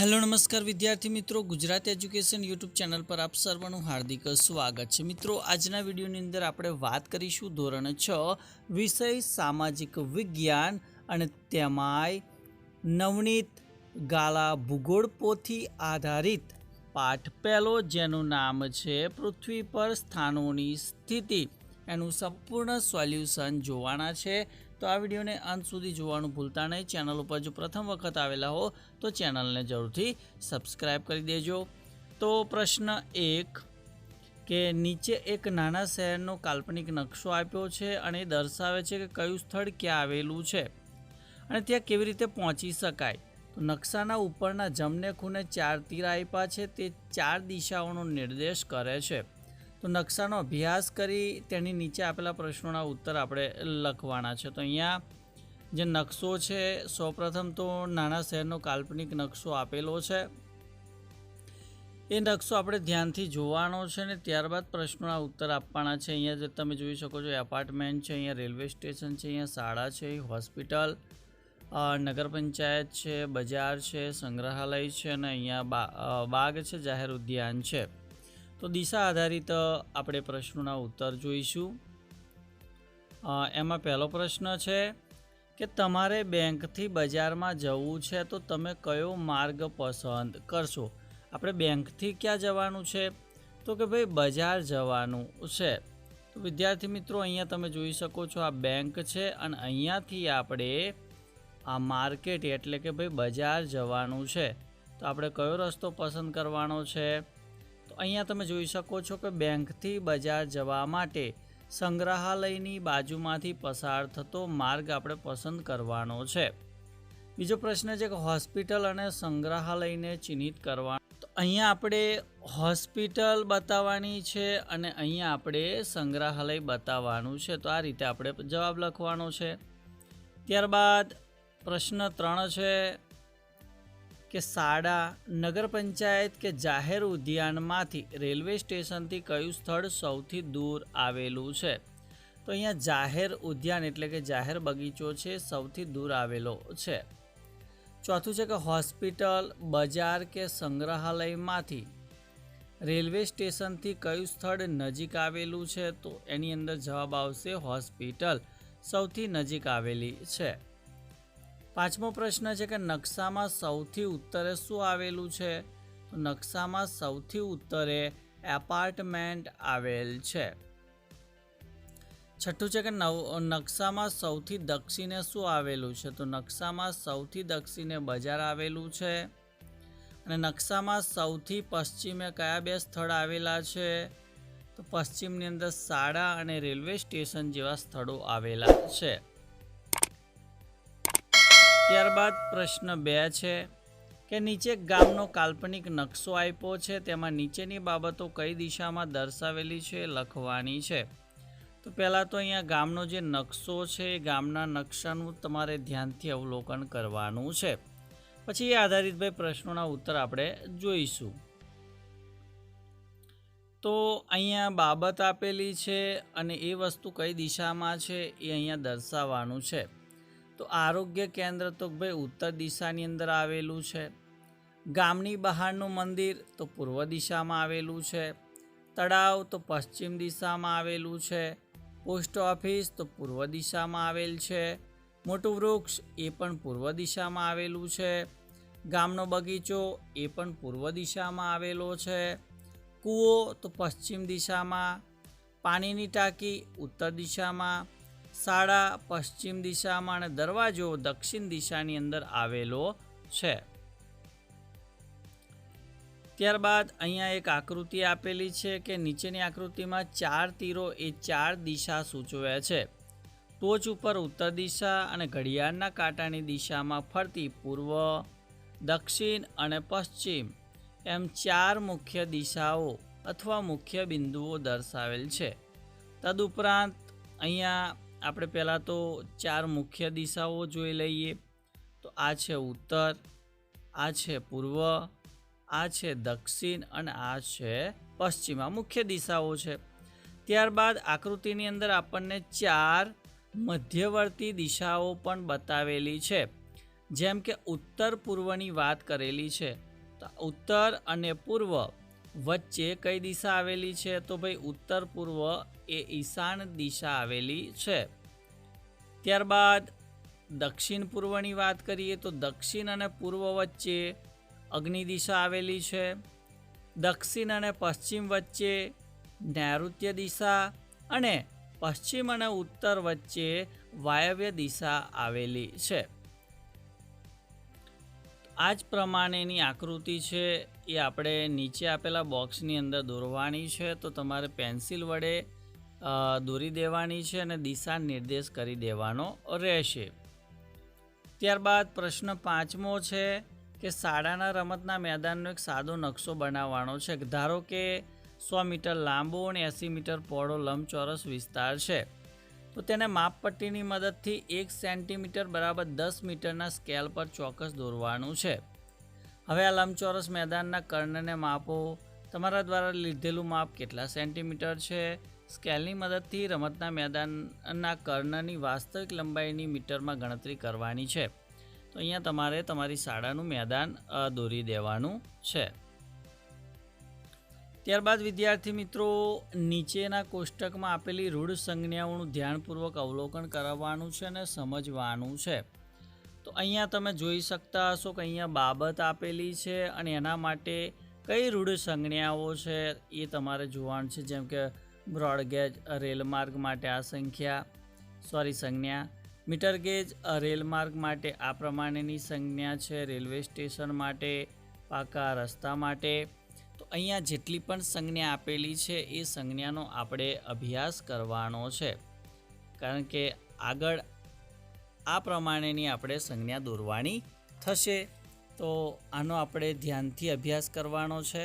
Hello નમસ્કાર વિદ્યાર્થી મિત્રો, ગુજરાત એજ્યુકેશન યુટ્યુબ ચેનલ પર આપ સર્વનું હાર્દિક સ્વાગત છે। મિત્રો, આજના વિડીયોની અંદર આપણે વાત કરીશું ધોરણ 6 વિષય સામાજિક વિજ્ઞાન અને તેમાંય નવનીત ગાલા ભૂગોળ પોથી આધારિત પાઠ પહેલો, જેનું નામ છે પૃથ્વી પર સ્થાનોની સ્થિતિ, એનું સંપૂર્ણ સોલ્યુશન જોવાના છે। તો આ વિડીયોને અંત સુધી જોવાનું ભૂલતા નહીં। ચેનલ ઉપર જો પ્રથમ વખત આવેલા હો તો ચેનલને જરૂરથી સબસ્ક્રાઈબ કરી દેજો। તો પ્રશ્ન 1 કે નીચે એક નાના શહેરનો કાલ્પનિક નકશો આપ્યો છે અને દર્શાવે છે કે કયું સ્થળ ક્યાં આવેલું છે અને ત્યાં કેવી રીતે પહોંચી શકાય। તો નકશાના ઉપરના જમણે ખૂણે 4 તીર આપ્યા છે, તે 4 દિશાઓનો નિર્દેશ કરે છે। તો નકશાનો અભ્યાસ કરી તેની નીચે આપેલા પ્રશ્નોના ઉત્તર આપણે લખવાના છે। તો અહીંયા જે નકશો છે, સૌપ્રથમ તો નાના શહેરનો કાલ્પનિક નકશો આપેલો છે, એ નકશો આપણે ધ્યાનથી જોવાનો છે ને ત્યારબાદ પ્રશ્નોના ઉત્તર આપવાના છે। અહીંયા જે તમે જોઈ શકો છો, એપાર્ટમેન્ટ છે, અહીંયા રેલવે સ્ટેશન છે, અહીંયા શાળા છે, હોસ્પિટલ, નગર પંચાયત છે, બજાર છે, સંગ્રહાલય છે અને અહીંયા બાગ છે, જાહેર ઉદ્યાન છે। તો દિશા આધારિત આપણે પ્રશ્નોના ઉત્તર જોઈશું। એમાં પહેલો પ્રશ્ન છે કે તમારે બેંકથી બજારમાં જવું છે તો તમે કયો માર્ગ પસંદ કરશો। આપણે બેંકથી ક્યાં જવાનું છે? તો કે ભાઈ બજાર જવાનું છે। તો વિદ્યાર્થી મિત્રો, અહીંયા તમે જોઈ શકો છો, આ બેંક છે અને અહીંયાથી આપણે આ માર્કેટ એટલે કે ભાઈ બજાર જવાનું છે। તો આપણે કયો રસ્તો પસંદ કરવાનો છે? તો અહીંયા તમે જોઈ શકો છો કે બેંકથી બજાર જવા માટે સંગ્રહાલયની બાજુમાંથી પસાર થતો માર્ગ આપણે પસંદ કરવાનો છે। બીજો પ્રશ્ન છે કે હોસ્પિટલ અને સંગ્રહાલયને ચિહ્નિત કરવાનો। તો અહીંયા આપણે હોસ્પિટલ બતાવવાની છે અને અહીંયા આપણે સંગ્રહાલય બતાવવાનું છે। તો આ રીતે આપણે જવાબ લખવાનો છે। ત્યારબાદ પ્રશ્ન 3 છે કે શાળા, નગર પંચાયત કે જાહેર ઉદ્યાનમાંથી રેલવે સ્ટેશનથી કયું સ્થળ સૌથી દૂર આવેલું છે? તો અહીંયા જાહેર ઉદ્યાન એટલે કે જાહેર બગીચો છે, સૌથી દૂર આવેલો છે। ચોથું છે કે હોસ્પિટલ, બજાર કે સંગ્રહાલયમાંથી રેલવે સ્ટેશનથી કયું સ્થળ નજીક આવેલું છે? તો એની અંદર જવાબ આવશે હોસ્પિટલ, સૌથી નજીક આવેલી છે। પાંચમો પ્રશ્ન છે કે નકશામાં સૌથી ઉત્તરે શું આવેલું છે? તો નકશામાં સૌથી ઉત્તરે એપાર્ટમેન્ટ આવેલ છે। છઠ્ઠું છે કે નકશામાં સૌથી દક્ષિણે શું આવેલું છે? તો નકશામાં સૌથી દક્ષિણે બજાર આવેલું છે। અને નકશામાં સૌથી પશ્ચિમે કયા 2 સ્થળ આવેલા છે? તો પશ્ચિમની અંદર શાળા અને રેલવે સ્ટેશન જેવા સ્થળો આવેલા છે। ત્યારબાદ પ્રશ્ન 2 છે કે નીચે ગામનો કાલ્પનિક નકશો આપ્યો છે, તેમાં નીચેની બાબતો કઈ દિશામાં દર્શાવેલી છે લખવાની છે। તો પહેલાં તો અહીંયા ગામનો જે નકશો છે, એ ગામના નકશાનું તમારે ધ્યાનથી અવલોકન કરવાનું છે। પછી એ આધારિત ભાઈ પ્રશ્નોના ઉત્તર આપણે જોઈશું। તો અહીંયા બાબત આપેલી છે અને એ વસ્તુ કઈ દિશામાં છે એ અહીંયા દર્શાવવાનું છે। તો આરોગ્ય કેન્દ્ર તો ભાઈ ઉત્તર દિશાની અંદર આવેલું છે। ગામની બહારનું મંદિર તો પૂર્વ દિશામાં આવેલું છે। તળાવ તો પશ્ચિમ દિશામાં આવેલું છે। પોસ્ટ ઓફિસ તો પૂર્વ દિશામાં આવેલ છે। મોટું વૃક્ષ એ પણ પૂર્વ દિશામાં આવેલું છે। ગામનો બગીચો એ પણ પૂર્વ દિશામાં આવેલો છે। કૂવો તો પશ્ચિમ દિશામાં, પાણીની ટાંકી ઉત્તર દિશામાં, શાળા પશ્ચિમ દિશામાં અને દરવાજો દક્ષિણ દિશાની અંદર આવેલો છે। ત્યારબાદ અહીંયા એક આકૃતિ આપેલી છે કે નીચેની આકૃતિમાં 4 તીરો એ 4 દિશા સૂચવે છે। ટોચ ઉપર ઉત્તર દિશા અને ઘડિયાળના કાંટાની દિશામાં ફરતી પૂર્વ, દક્ષિણ અને પશ્ચિમ એમ 4 મુખ્ય દિશાઓ અથવા મુખ્ય બિંદુઓ દર્શાવેલ છે। તદુપરાંત અહીંયા આપણે પહેલાં તો 4 મુખ્ય દિશાઓ જોઈ લઈએ। તો આ છે ઉત્તર, આ છે પૂર્વ, આ છે દક્ષિણ અને આ છે પશ્ચિમ, આ મુખ્ય દિશાઓ છે। ત્યારબાદ આકૃતિની અંદર આપણને 4 મધ્યવર્તી દિશાઓ પણ બતાવેલી છે। જેમ કે ઉત્તર પૂર્વની વાત કરેલી છે તો ઉત્તર અને પૂર્વ વચ્ચે કઈ દિશા આવેલી છે? તો ભાઈ ઉત્તર પૂર્વ એ ઈશાન દિશા આવેલી છે. ત્યારબાદ દક્ષિણ પૂર્વની વાત કરીએ તો દક્ષિણ અને પૂર્વ વચ્ચે અગ્નિ દિશા આવેલી છે. દક્ષિણ અને પશ્ચિમ વચ્ચે નૈઋત્ય દિશા અને પશ્ચિમ અને ઉત્તર વચ્ચે વાયવ્ય દિશા આવેલી છે. આ જ પ્રમાણેની આકૃતિ છે એ આપણે નીચે આપેલા બોક્સની અંદર દોરવાની છે. તો તમારે પેન્સિલ વડે દોરી દેવાની છે અને દિશા નિર્દેશ કરી દેવાનો રહેશે. ત્યારબાદ પ્રશ્ન 5મો છે કે શાળાના રમતના મેદાનનો એક સાદો નકશો બનાવવાનો છે. ધારો કે 100 મીટર લાંબો અને 80 મીટર પહોળો લંબચોરસ વિસ્તાર છે. તો તેને માપપટ્ટીની મદદથી 1 સેન્ટીમીટર બરાબર 10 મીટરના સ્કેલ પર ચોક્કસ દોરવાનું છે. હવે આ લંબચોરસ મેદાનના કર્ણને માપો. તમારા દ્વારા લીધેલું માપ કેટલા સેન્ટીમીટર છે? સ્કેલની મદદથી રમતના મેદાનના કર્ણની વાસ્તવિક લંબાઈની મીટરમાં ગણતરી કરવાની છે. તો અહીંયા તમારે તમારી શાળાનું મેદાન દોરી દેવાનું છે. ત્યારબાદ વિદ્યાર્થી મિત્રો નીચેના કોષ્ટકમાં આપેલી રૂઢ સંજ્ઞાઓનું ધ્યાનપૂર્વક અવલોકન કરવાનું છે અને સમજવાનું છે. તો અહીંયા તમે જોઈ શકતા હશો કે અહીંયા બાબત આપેલી છે અને એના માટે કઈ રૂઢ સંજ્ઞાઓ છે એ તમારે જોવાનું છે. જેમ કે બ્રોડગેજ રેલમાર્ગ માટે આ સંજ્ઞા, મીટર ગેજ રેલમાર્ગ માટે આ પ્રમાણેની સંજ્ઞા છે. રેલવે સ્ટેશન માટે, પાકા રસ્તા માટે. તો અહીંયા જેટલી પણ સંજ્ઞા આપેલી છે એ સંજ્ઞાનો આપણે અભ્યાસ કરવાનો છે, કારણ કે આગળ આ પ્રમાણેની આપણે સંજ્ઞા દોરવાની થશે. તો આનો આપણે ધ્યાનથી અભ્યાસ કરવાનો છે.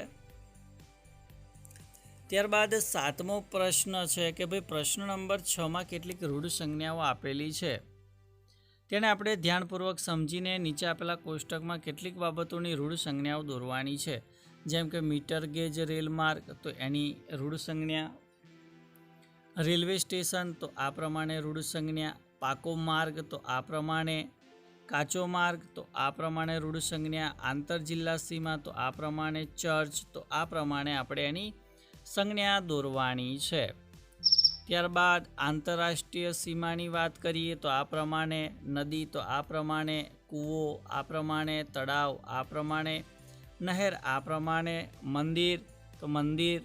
ત્યારબાદ 7મો પ્રશ્ન છે કે ભાઈ પ્રશ્ન નંબર 6માં કેટલીક રૂઢ સંજ્ઞાઓ આપેલી છે તેને આપણે ધ્યાનપૂર્વક સમજીને નીચે આપેલા કોષ્ટકમાં કેટલીક બાબતોની રૂઢ સંજ્ઞાઓ દોરવાની છે. જેમ કે મીટર ગેજ રેલમાર્ગ, તો એની રૂઢ સંજ્ઞા. રેલવે સ્ટેશન, તો આ પ્રમાણે રૂઢ સંજ્ઞા. પાકો માર્ગ, તો આ પ્રમાણે. કાચો માર્ગ, તો આ પ્રમાણે રૂઢ સંજ્ઞા. આંતર જિલ્લા સીમા, તો આ પ્રમાણે. ચર્ચ, તો આ પ્રમાણે આપણે એની સંજ્ઞા દોરવાની છે. ત્યારબાદ આંતરરાષ્ટ્રીય સીમાની વાત કરીએ તો આ પ્રમાણે. નદી, તો આ પ્રમાણે. કૂવો આ પ્રમાણે. તળાવ આ પ્રમાણે. નહેર આ પ્રમાણે. મંદિર, તો મંદિર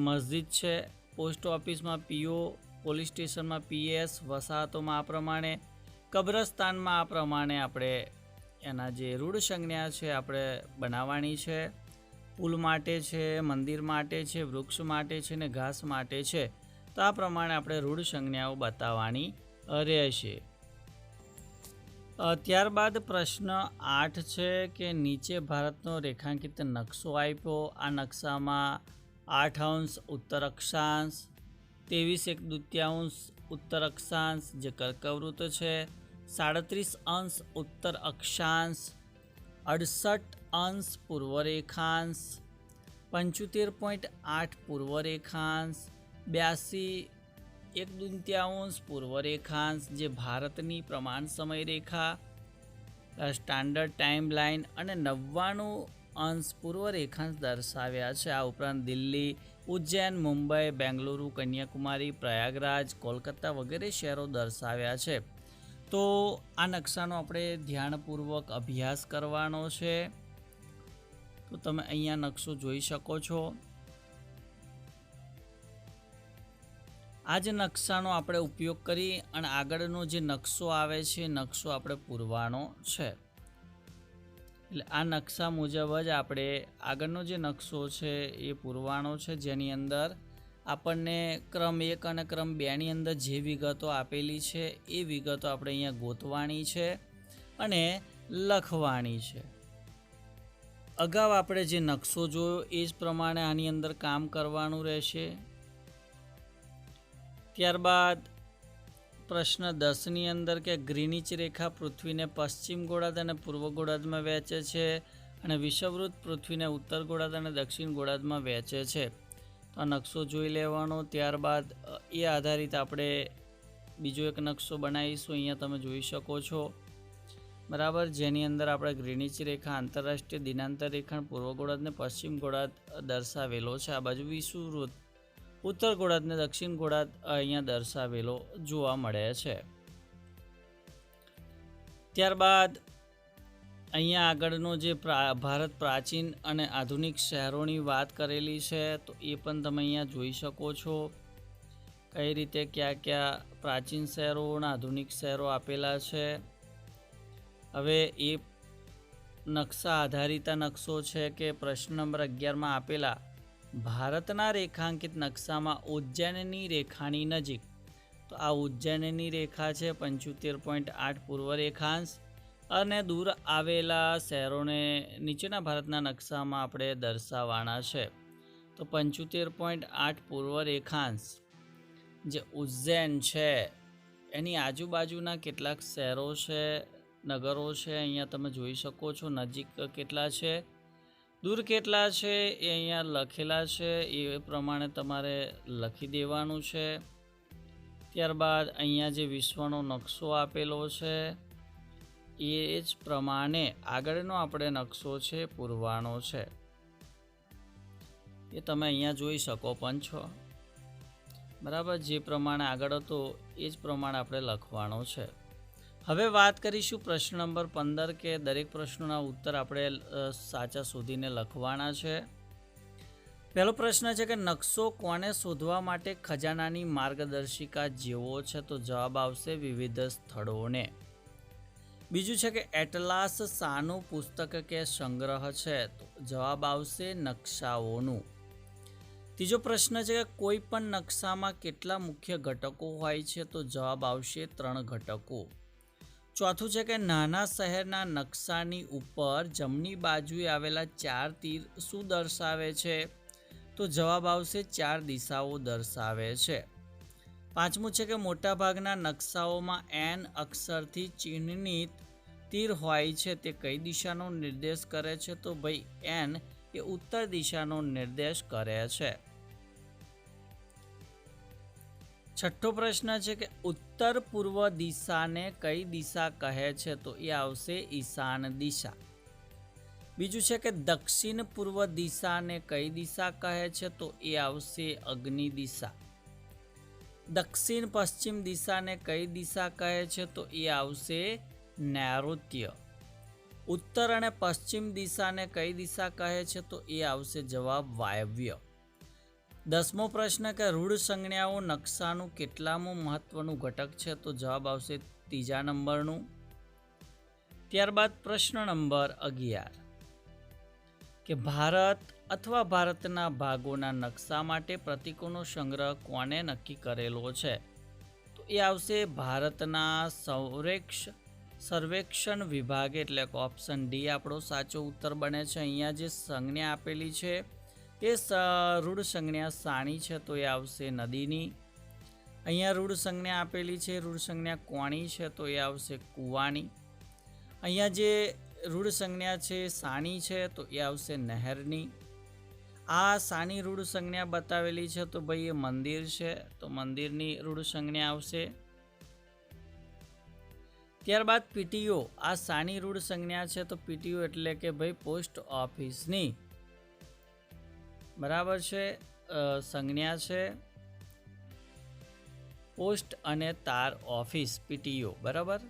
મસ્જિદ છે. પોસ્ટ ઓફિસમાં પીઓ, પોલીસ સ્ટેશનમાં પીએસ, વસાહતોમાં આ પ્રમાણે. કબ્રસ્તાનમાં આ પ્રમાણે આપણે એના જે રૂઢ સંજ્ઞા છે આપણે બનાવવાની છે. પુલ માટે છે, મંદિર માટે છે, વૃક્ષ માટે છે ને ઘાસ માટે છે. તો આ પ્રમાણે આપણે રૂઢ સંજ્ઞાઓ બતાવવાની રહેશે. ત્યારબાદ પ્રશ્ન 8 છે કે નીચે ભારતનો રેખાંકિત નકશો આપ્યો. આ નકશામાં 8 ઉત્તર અક્ષાંશ, 23 ઉત્તર અક્ષાંશ જે કર્કવૃત્ત છે, 37 ઉત્તર અક્ષાંશ, 68 પૂર્વ રેખાંશ, 75.8 પૂર્વ રેખાંશ, 82 પૂર્વ રેખાંશ જે ભારતની પ્રમાણ સમય રેખા સ્ટાન્ડર્ડ ટાઈમ લાઈન અને 99 પૂર્વ રેખાંશ દર્શાવ્યા છે. આ ઉપરાંત દિલ્હી, ઉજ્જૈન, મુંબઈ, બેંગલુરુ, કન્યાકુમારી, પ્રયાગરાજ, કોલકાતા વગેરે શહેરો દર્શાવ્યા છે. તો આ નકશાનો આપણે ધ્યાનપૂર્વક અભ્યાસ કરવાનો છે. તો તમે અહીંયા નકશો જોઈ શકો છો. આ જ નકશાનો આપણે ઉપયોગ કરી અને આગળનો જે નકશો આવે છે નકશો આપણે પૂરવાનો છે. એટલે આ નકશા મુજબ જ આપણે આગળનો જે નકશો છે એ પૂરવાનો છે, જેની અંદર આપણને ક્રમ 1 અને ક્રમ 2ની અંદર જે વિગતો આપેલી છે એ વિગતો આપણે અહીંયા ગોતવાની છે અને લખવાની છે. અગાઉ આપણે જે નકશો જોયો એ જ પ્રમાણે આની અંદર કામ કરવાનું રહેશે. ત્યારબાદ પ્રશ્ન 10ની અંદર કે ગ્રીનિચ રેખા પૃથ્વીને પશ્ચિમ ગોળાર્ધ અને પૂર્વ ગોળાર્ધમાં વહેંચે છે અને વિષુવવૃત્ત પૃથ્વીને ઉત્તર ગોળાર્ધ અને દક્ષિણ ગોળાર્ધમાં વહેંચે છે. તો આ નકશો જોઈ લેવાનો. ત્યારબાદ એ આધારિત આપણે બીજો એક નકશો બનાવીશું. અહીંયા તમે જોઈ શકો છો. બરાબર, જેની અંદર આપણે ગ્રીનિચ રેખા, આંતરરાષ્ટ્રીય દિનાંતર રેખા, પૂર્વ ગોળાર્ધ ને પશ્ચિમ ગોળાર્ધ દર્શાવેલો છે. આ બાજુ વિષુવવૃત્ત, ઉત્તર ગોળાર્ધ ને દક્ષિણ ગોળાર્ધ અહીંયા દર્શાવેલો જોવા મળે છે. ત્યારબાદ અહીંયા આગળનો જે ભારત પ્રાચીન અને આધુનિક શહેરોની વાત કરેલી છે, તો એ પણ તમે અહીંયા જોઈ શકો છો. કઈ રીતે ક્યાં ક્યાં પ્રાચીન શહેરો અને આધુનિક શહેરો આપેલા છે. હવે એ નકશા આધારિત નકશો છે કે પ્રશ્ન નંબર 11માં આપેલા ભારતના રેખાંકિત નકશામાં ઉજ્જૈનની રેખાની નજીક, તો આ ઉજ્જૈનની રેખા છે 75.8 પૂર્વ રેખાંશ, અને દૂર આવેલા શહેરોને નીચેના ભારતના નકશામાં આપણે દર્શાવવાના છે. તો 75.8 પૂર્વ રેખાંશ જે ઉજ્જૈન છે એની આજુબાજુના કેટલાક શહેરો છે, નગરો છે, અહીંયા તમે જોઈ શકો છો. નજીક કેટલા છે, દૂર કેટલા છે એ અહીંયા લખેલા છે, એ પ્રમાણે તમારે લખી દેવાનું છે. ત્યારબાદ અહીંયા જે વિશ્વનો નકશો આપેલો છે એ જ પ્રમાણે આગળનો આપણે નકશો છે પૂરવાનો છે, એ તમે અહીંયા જોઈ શકો પણ છો. બરાબર, જે પ્રમાણે આગળ હતો એ જ પ્રમાણે આપણે લખવાનો છે. હવે વાત કરીશું પ્રશ્ન નંબર 15 કે દરેક પ્રશ્નોના ઉત્તર આપણે સાચા શોધીને લખવાના છે. પહેલો પ્રશ્ન છે કે નકશો કોને શોધવા માટે ખજાનાની માર્ગદર્શિકા જેવો છે, તો જવાબ આવશે વિવિધ સ્થળોને. બીજું છે કે એટલાસ શાનું પુસ્તક કે સંગ્રહ છે, તો જવાબ આવશે નકશાઓનું. ત્રીજો પ્રશ્ન છે કે કોઈ પણ નકશામાં કેટલા મુખ્ય ઘટકો હોય છે, તો જવાબ આવશે 3 ઘટકો. ચોથું છે કે નાના શહેરના નકશાની ઉપર જમણી બાજુએ આવેલા 4 તીર શું દર્શાવે છે, તો જવાબ આવશે 4 દિશાઓ દર્શાવે છે. પાંચમું છે કે મોટાભાગના નકશાઓમાં એન અક્ષરથી ચિહ્નિત તીર હોય છે, તે કઈ દિશાનો નિર્દેશ કરે છે, તો ભાઈ એન એ ઉત્તર દિશાનો નિર્દેશ કરે છે. છઠ્ઠો પ્રશ્ન છે કે ઉત્તર પૂર્વ દિશાને કઈ દિશા કહે છે, તો એ આવશે ઈશાન દિશા. બીજું છે કે દક્ષિણ પૂર્વ દિશાને કઈ દિશા કહે છે, તો એ આવશે અગ્નિ દિશા. દક્ષિણ પશ્ચિમ દિશાને કઈ દિશા કહે છે, તો એ આવશે નૈઋત્ય. ઉત્તર અને પશ્ચિમ દિશાને કઈ દિશા કહે છે, તો એ આવશે જવાબ વાયવ્ય. 10મો પ્રશ્ન કે રૂઢ સંજ્ઞાઓ નકશાનું કેટલામું મહત્વનું ઘટક છે, તો જવાબ આવશે 3જા નંબરનું. ત્યારબાદ પ્રશ્ન નંબર 11 કે ભારત અથવા ભારતના ભાગોના નકશા માટે પ્રતીકોનો સંગ્રહ કોને નક્કી કરેલો છે, તો એ આવશે ભારતના સર્વેક્ષણ વિભાગ, એટલે કે ઓપ્શન ડી આપણો સાચો ઉત્તર બને છે. અહીંયા જે સંજ્ઞા આપેલી છે એ રૂઢ સંજ્ઞા સાણી છે, તો એ આવશે નદીની. અહીંયા રૂઢ સંજ્ઞા આપેલી છે, રૂઢ સંજ્ઞા કોણી છે, તો એ આવશે કૂવાની. અહીંયા જે રૂઢ સંજ્ઞા છે સાણી છે, તો એ આવશે નહેરની. આ સાની રૂઢ સંજ્ઞા બતાવેલી છે, તો ભાઈ એ મંદિર છે, તો મંદિરની રૂઢ સંજ્ઞા આવશે. ત્યારબાદ પીટીઓ, આ સાની રૂઢ સંજ્ઞા છે, તો પીટીઓ એટલે કે ભાઈ પોસ્ટ ઓફિસની બરાબર છે સંજ્ઞા છે. પોસ્ટ અને તાર ઓફિસ પીટીઓ, બરાબર.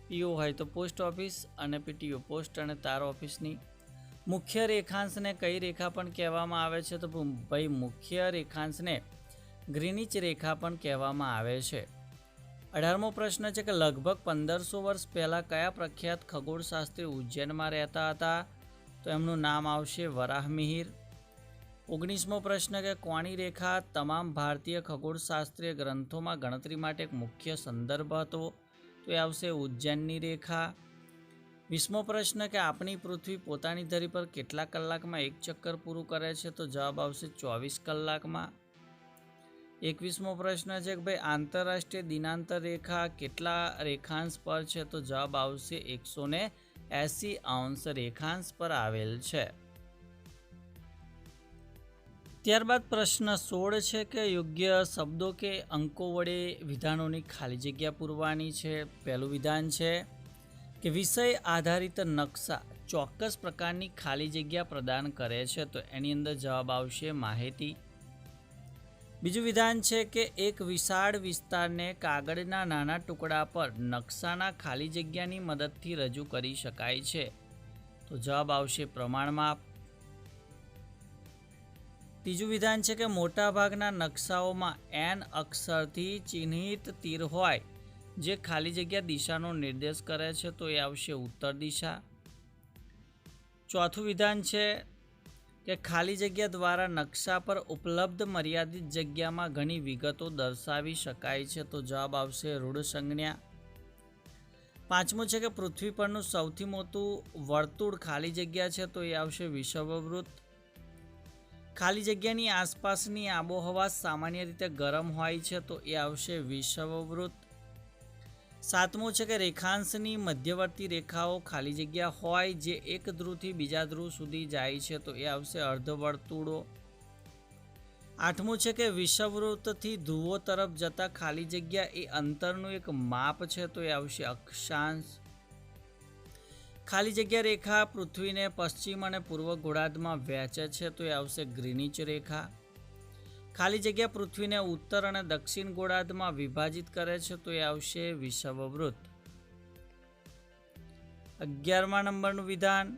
પીઓ હોય તો પોસ્ટ ઓફિસ અને પીટીઓ પોસ્ટ અને તાર ઓફિસની. મુખ્ય રેખાંશને કઈ રેખા પણ કહેવામાં આવે છે, તો ભાઈ મુખ્ય રેખાંશને ગ્રીનિચ રેખા પણ કહેવામાં આવે છે. 18મો પ્રશ્ન છે કે લગભગ 1500 વર્ષ પહેલાં કયા પ્રખ્યાત ખગોળશાસ્ત્રી ઉજ્જૈનમાં રહેતા હતા, તો એમનું નામ આવશે વરાહમિહિર. 19મો પ્રશ્ન કે કોની રેખા તમામ ભારતીય ખગોળશાસ્ત્રીય ગ્રંથોમાં ગણતરી માટે એક મુખ્ય સંદર્ભ હતો, તો એ આવશે ઉજ્જૈનની રેખા. 20મો પ્રશ્ન કે આપણી પૃથ્વી પોતાની ધરી પર કેટલા કલાકમાં એક ચક્કર પૂરું કરે છે, તો જવાબ આવશે 24 કલાકમાં. 21મો પ્રશ્ન છે કે ભાઈ આંતરરાષ્ટ્રીય દિનાંતર રેખા કેટલા રેખાંશ પર છે, તો જવાબ આવશે 180° રેખાંશ પર આવેલ છે. ત્યારબાદ પ્રશ્ન 16 છે કે યોગ્ય શબ્દો કે અંકો વડે વિધાનોની ખાલી જગ્યા પૂરવાની છે. પહેલું વિધાન છે કે વિષય આધારિત નકશા ચોક્કસ પ્રકારની ખાલી જગ્યા પ્રદાન કરે છે, તો એની અંદર જવાબ આવશે માહિતી. બીજું વિધાન છે કે એક વિશાળ વિસ્તારને કાગળના નાના ટુકડા પર નકશાના ખાલી જગ્યાની મદદથી રજૂ કરી શકાય છે, તો જવાબ આવશે પ્રમાણમાપ. ત્રીજું વિધાન છે કે મોટાભાગના નકશાઓમાં એન અક્ષરથી ચિહ્નિત તીર હોય જે ખાલી જગ્યા દિશાનો નિર્દેશ કરે છે, તો એ આવશે ઉત્તર દિશા. ચોથું વિધાન છે કે ખાલી જગ્યા દ્વારા નકશા પર ઉપલબ્ધ મર્યાદિત જગ્યામાં ઘણી વિગતો દર્શાવી શકાય છે, તો જવાબ આવશે રૂઢ સંજ્ઞા. પાંચમું છે કે પૃથ્વી પરનું સૌથી મોટું વર્તુળ ખાલી જગ્યા છે, તો એ આવશે વિષુવવૃત્ત. ખાલી જગ્યાની આસપાસની આબોહવા સામાન્ય રીતે ગરમ હોય છે, તો એ આવશે વિષુવવૃત્ત. સાતમું છે કે રેખાંશની મધ્યવર્તી રેખાઓ ખાલી જગ્યા હોય જે એક ધ્રુવથી બીજા ધ્રુવ સુધી જાય છે, તો એ આવશે અર્ધવર્તુળો. આઠમું છે કે વિષુવવૃત્તથી ધ્રુવો તરફ જતા ખાલી જગ્યા એ અંતરનું એક માપ છે, તો એ આવશે અક્ષાંશ. ખાલી જગ્યા રેખા પૃથ્વીને પશ્ચિમ અને પૂર્વ ગોળાર્ધમાં વહેંચે છે, તો એ આવશે ગ્રીનિચ રેખા. ખાલી જગ્યા પૃથ્વીને ઉત્તર અને દક્ષિણ ગોળાર્ધમાં વિભાજિત કરે છે, તો એ આવશે વિષુવવૃત્ત. 11મા નંબરનું વિધાન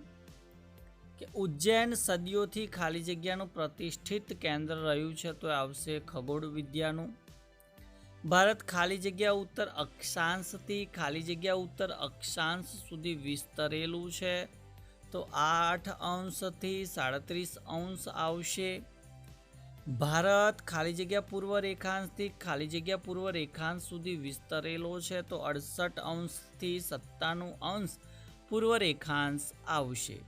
કે ઉજ્જૈન સદીઓથી ખાલી જગ્યાનું પ્રતિષ્ઠિત કેન્દ્ર રહ્યું છે, તો આવશે ખગોળ વિદ્યાનું. ભારત ખાલી જગ્યા ઉત્તર અક્ષાંશથી ખાલી જગ્યા ઉત્તર અક્ષાંશ સુધી વિસ્તરેલું છે, તો 8° થી 37° આવશે. ભારત ખાલી જગ્યા પૂર્વ રેખાંશથી ખાલી જગ્યા પૂર્વ રેખાંશ સુધી વિસ્તરેલો છે, તો 68° થી 97° પૂર્વ રેખાંશ આવશે.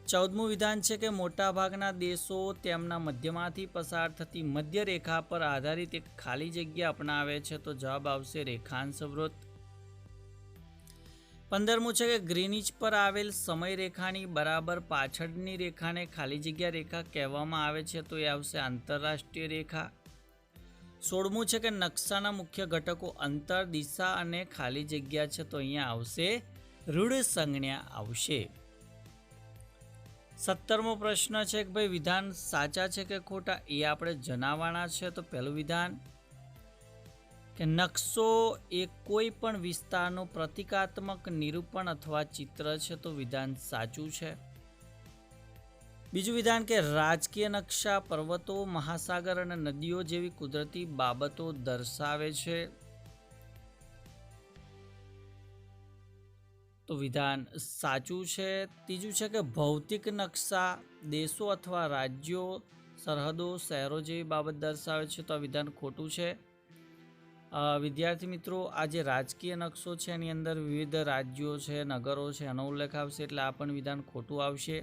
14મું વિધાન છે કે મોટાભાગના દેશો તેમના મધ્યમાંથી પસાર થતી મધ્ય રેખા પર આધારિત એક ખાલી જગ્યા અપનાવે છે, તો જવાબ આવશે રેખાંશ વૃત્ત. 15મું છે કે ગ્રીનિચ પર આવેલ સમય રેખાની બરાબર પાછળની રેખાને ખાલી જગ્યા રેખા કહેવામાં આવે છે, તો એ આવશે આંતરરાષ્ટ્રીય રેખા. 16મું છે કે નકશાના મુખ્ય ઘટકો અંતર, દિશા અને ખાલી જગ્યા છે, તો અહીંયા આવશે રૂઢ સંજ્ઞા આવશે. 17મો પ્રશ્ન છે કે ભાઈ વિધાન સાચા છે કે ખોટા એ આપણે જણાવવાના છે. તો પહેલું વિધાન કે નકશો એ કોઈ પણ વિસ્તારનું પ્રતિકાત્મક નિરૂપણ અથવા ચિત્ર છે, તો વિધાન સાચું છે. બીજું વિધાન કે રાજકીય નકશા પર્વતો, મહાસાગર અને નદીઓ જેવી કુદરતી બાબતો દર્શાવે છે, તો વિધાન સાચું છે. ત્રીજું છે કે ભૌતિક નકશા દેશો અથવા રાજ્યો, સરહદો, શહેરો જેવી બાબત દર્શાવે છે, તો આ વિધાન ખોટું છે. વિદ્યાર્થી મિત્રો, આ જે રાજકીય નકશો છે એની અંદર વિવિધ રાજ્યો છે, નગરો છે, એનો ઉલ્લેખ આવશે, એટલે આ પણ વિધાન ખોટું આવશે.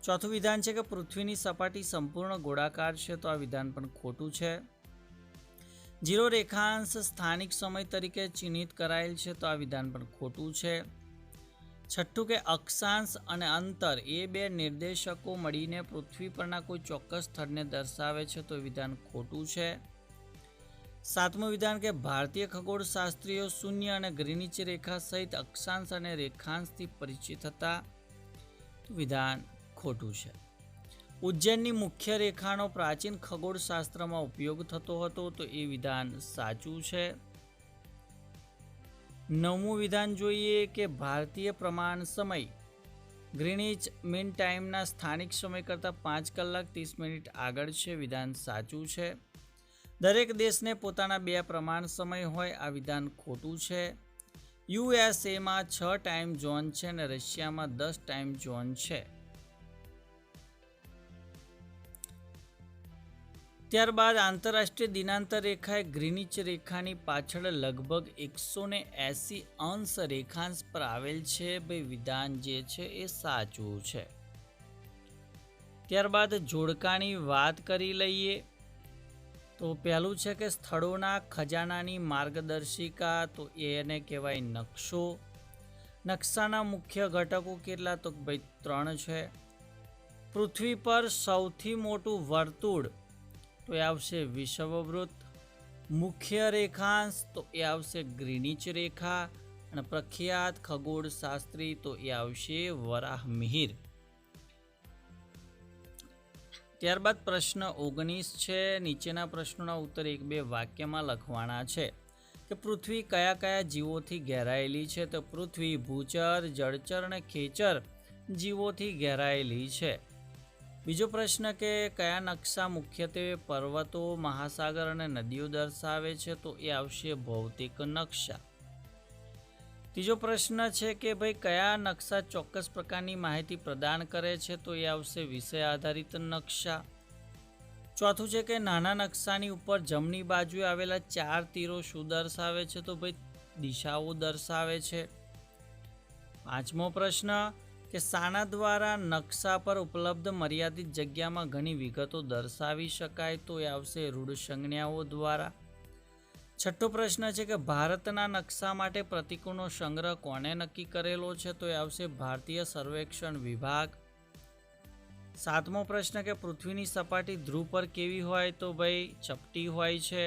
ચોથું વિધાન છે કે પૃથ્વીની સપાટી સંપૂર્ણ ગોળાકાર છે, તો આ વિધાન પણ ખોટું છે. 0 રેખાંશ સ્થાનિક સમય તરીકે ચિહ્નિત કરાયેલ છે, તો આ વિધાન પણ ખોટું છે. છઠ્ઠું કે અક્ષાંશ અને અંતર એ બે નિર્દેશકો મળીને પૃથ્વી પરના કોઈ ચોક્કસ સ્થળને દર્શાવે છે, તો વિધાન ખોટું છે. 7મું વિધાન કે ભારતીય ખગોળશાસ્ત્રીઓ શૂન્ય અને ગ્રીનિચ રેખા સહિત અક્ષાંશ અને રેખાંશથી પરિચિત હતા, તો વિધાન ખોટું છે. ઉજ્જૈનની મુખ્ય રેખાનો પ્રાચીન ખગોળશાસ્ત્રમાં ઉપયોગ થતો હતો, તો એ વિધાન સાચું છે. 9મું વિધાન જોઈએ કે ભારતીય પ્રમાણ સમય ગ્રીનિચ મીન ટાઈમના સ્થાનિક સમય કરતાં 5 કલાક 30 મિનિટ આગળ છે, વિધાન સાચું છે. દરેક દેશને પોતાના 2 પ્રમાણ સમય હોય, આ વિધાન ખોટું છે. યુએસએમાં 6 ટાઈમ ઝોન છે અને રશિયામાં 10 ટાઈમ ઝોન છે. ત્યારબાદ આંતરરાષ્ટ્રીય દિનાંતર રેખા એ ગ્રીનિચ રેખાની પાછળ લગભગ 180° રેખાંશ પર આવેલ છે. ભાઈ વિધાન જે છે એ સાચું છે. ત્યારબાદ જોડકાની વાત કરી લઈએ. તો પહેલું છે કે સ્થળોના ખજાનાની માર્ગદર્શિકા, તો એને કહેવાય નકશો. નકશાના મુખ્ય ઘટકો કેટલા, તો ભાઈ 3 છે. પૃથ્વી પર સૌથી મોટું વર્તુળ, તો એ આવશે વિષુવવૃત્ત. મુખ્ય રેખાંશ, તો એ આવશે ગ્રીનિચ રેખા. અને પ્રખ્યાત ખગોળશાસ્ત્રી તો એ આવશે વરાહમિહિર. ત્યારબાદ પ્રશ્ન 19 છે. નીચેના પ્રશ્નોના ઉત્તર 1-2 વાક્યમાં લખવાના છે કે પૃથ્વી કયા કયા જીવોથી ઘેરાયેલી છે? તો પૃથ્વી ભૂચર, જળચર અને ખેચર જીવોથી ઘેરાયેલી છે. બીજો પ્રશ્ન કે કયા નકશા મુખ્યત્વે પર્વતો, મહાસાગર અને નદીઓ દર્શાવે છે? તો એ આવશે ભૌતિક નકશા. ત્રીજો પ્રશ્ન છે કે ભાઈ કયા નકશા ચોક્કસ પ્રકારની માહિતી પ્રદાન કરે છે? તો એ આવશે વિષય આધારિત નકશા. ચોથું છે કે નાના નકશાની ઉપર જમણી બાજુએ આવેલા 4 તીરો શું દર્શાવે છે? તો ભાઈ દિશાઓ દર્શાવે છે. પાંચમો પ્રશ્ન કે શાના દ્વારા નકશા પર ઉપલબ્ધ મર્યાદિત જગ્યામાં ઘણી વિગતો દર્શાવી શકાય? તો એ આવશે રૂઢ સંજ્ઞાઓ દ્વારા. છઠ્ઠો પ્રશ્ન છે કે ભારતના નકશા માટે પ્રતીકોનો સંગ્રહ કોણે નક્કી કરેલો છે? તો એ આવશે ભારતીય સર્વેક્ષણ વિભાગ. સાતમો પ્રશ્ન કે પૃથ્વીની સપાટી ધ્રુવ પર કેવી હોય? તો ભાઈ ચપટી હોય છે.